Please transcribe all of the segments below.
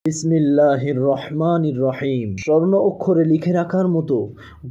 বিসমিল্লাহির রহমানির রহিম। স্বর্ণ অক্ষরে লিখে রাখার মতো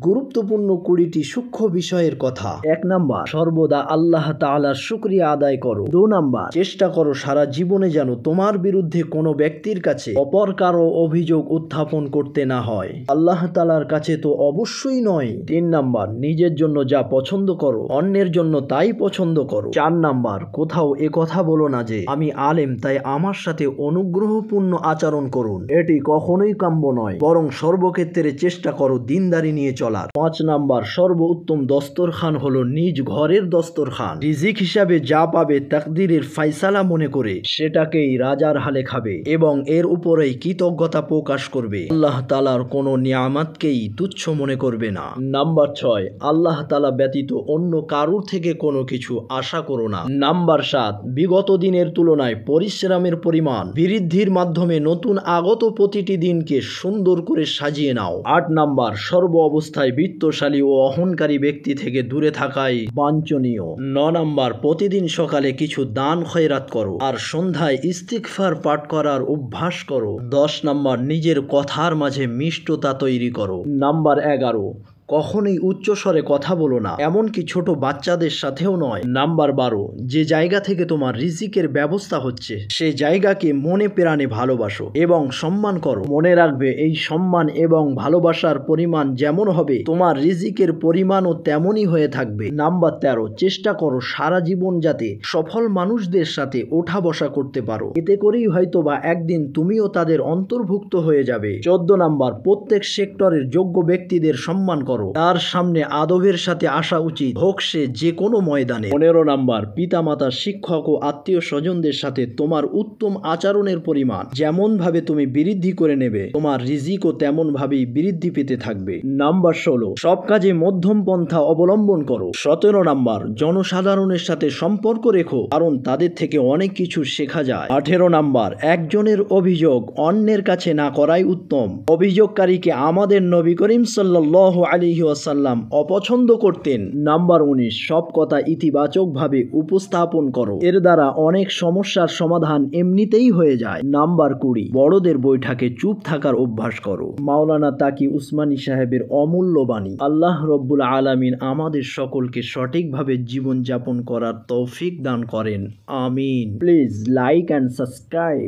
গুরুত্বপূর্ণ 20টি সূক্ষ্ম বিষয়ের কথা। 1 নাম্বার, সর্বদা আল্লাহ তাআলার শুকরিয়া আদায় করো। 2 নাম্বার, চেষ্টা করো সারা জীবনে যেন তোমার বিরুদ্ধে কোনো ব্যক্তির কাছে অপর কারো অভিযোগ উত্থাপন করতে না হয়, আল্লাহ তাআলার কাছে তো অবশ্যই নয়। 3 নাম্বার, নিজের জন্য যা পছন্দ করো অন্যের জন্য তাই পছন্দ করো। 4 নাম্বার, কোথাও এ কথা বলো না যে আমি আলেম তাই আমার সাথে অনুগ্রহপূর্ণ আচরণ করুন, এটি কখনোই কাম্য নয়, বরং সর্বক্ষেত্রে চেষ্টা করো দিনদারি নিয়ে চলার। 5 নাম্বার, সর্বোত্তম দস্তরখান হলো নিজ ঘরের দস্তরখান। রিজিক হিসাবে যা পাবে তাকদীরের ফায়সালা মনে করে সেটাকেই রাজার হালে খাবে এবং এর উপরেই কৃতজ্ঞতা প্রকাশ করবে। আল্লাহ তাআলার কোনো নিয়ামতকেই তুচ্ছ মনে করবে না। নাম্বার 6, আল্লাহ তাআলা ব্যতীত অন্য কারুর থেকে কোনো কিছু আশা করো না। নাম্বার 7, বিগত দিনের তুলনায় পরিশ্রমের পরিমাণ বৃদ্ধির মাধ্যমে নতুন আগত প্রতিটি দিনকে সুন্দর করে সাজিয়ে নাও। 8 নাম্বার, সর্ব অবস্থায় বিত্তশালী ও অহংকারী ব্যক্তি থেকে দূরে থাকাই বাঞ্ছনীয়। 9 নাম্বার, প্রতিদিন সকালে কিছু দান খয়রাত করো আর সন্ধ্যায় ইস্তিগফার পাঠ করার অভ্যাস করো। 10 নাম্বার, নিজের কথার মাঝে মিষ্টতা তৈরি করো। নাম্বার 11, কখনোই উচ্চস্বরে কথা বলো না, এমনকি ছোট বাচ্চাদের সাথেও নয়। নাম্বার 12, যে জায়গা থেকে তোমার রিজিকের ব্যবস্থা হচ্ছে সে জায়গাকে মনে প্রাণে ভালোবাসো এবং সম্মান করো। মনে রাখবে এই সম্মান এবং ভালোবাসার পরিমাণ যেমন হবে তোমার রিজিকের পরিমাণও তেমনই হয়ে থাকবে। নাম্বার 13, চেষ্টা করো সারা জীবন যাতে সফল মানুষদের সাথে ওঠা বসা করতে পারো, এতে করেই হয়তো বা একদিন তুমিও তাদের অন্তর্ভুক্ত হয়ে যাবে। 14 নাম্বার, প্রত্যেক সেক্টরের যোগ্য ব্যক্তিদের সম্মান করো, তার সামনে আদবের সাথে আসা উচিত হোক সে যে কোনো ময়দানে। 15 নাম্বার, পিতামাতা, শিক্ষক ও আত্মীয় স্বজনদের সাথে তোমার উত্তম আচরণের পরিমাণ যেমন ভাবে তুমি বৃদ্ধি করে নেবে তোমার রিজিকও তেমন ভাবেই বৃদ্ধি পেতে থাকবে। নাম্বার 16, সব কাজে মধ্যম পন্থা অবলম্বন করো। 17 নাম্বার, জনসাধারণের সাথে সম্পর্ক রেখো কারণ তাদের থেকে অনেক কিছু শেখা যায়। 18 নাম্বার, একজনের অভিযোগ অন্যের কাছে না করাই উত্তম, অভিযোগকারীকে আমাদের নবী করিম সাল্লাল্লাহু আলাইহি ওয়াসাল্লাম অপছন্দ করতেন। নাম্বার 19, সব কথা ইতিবাচকভাবে উপস্থাপন করো, এর দ্বারা অনেক সমস্যার সমাধান এমনিতেই হয়ে যায়। নাম্বার 20, বড়দের বৈঠকে চুপ থাকার অভ্যাস করো। মাওলানা তাকি উসমানী সাহেবের অমূল্য বাণী। আল্লাহ রব্বুল আলামিন আমাদের সকলকে সঠিকভাবে জীবনযাপন করার তৌফিক দান করেন, আমিন। Please like and subscribe.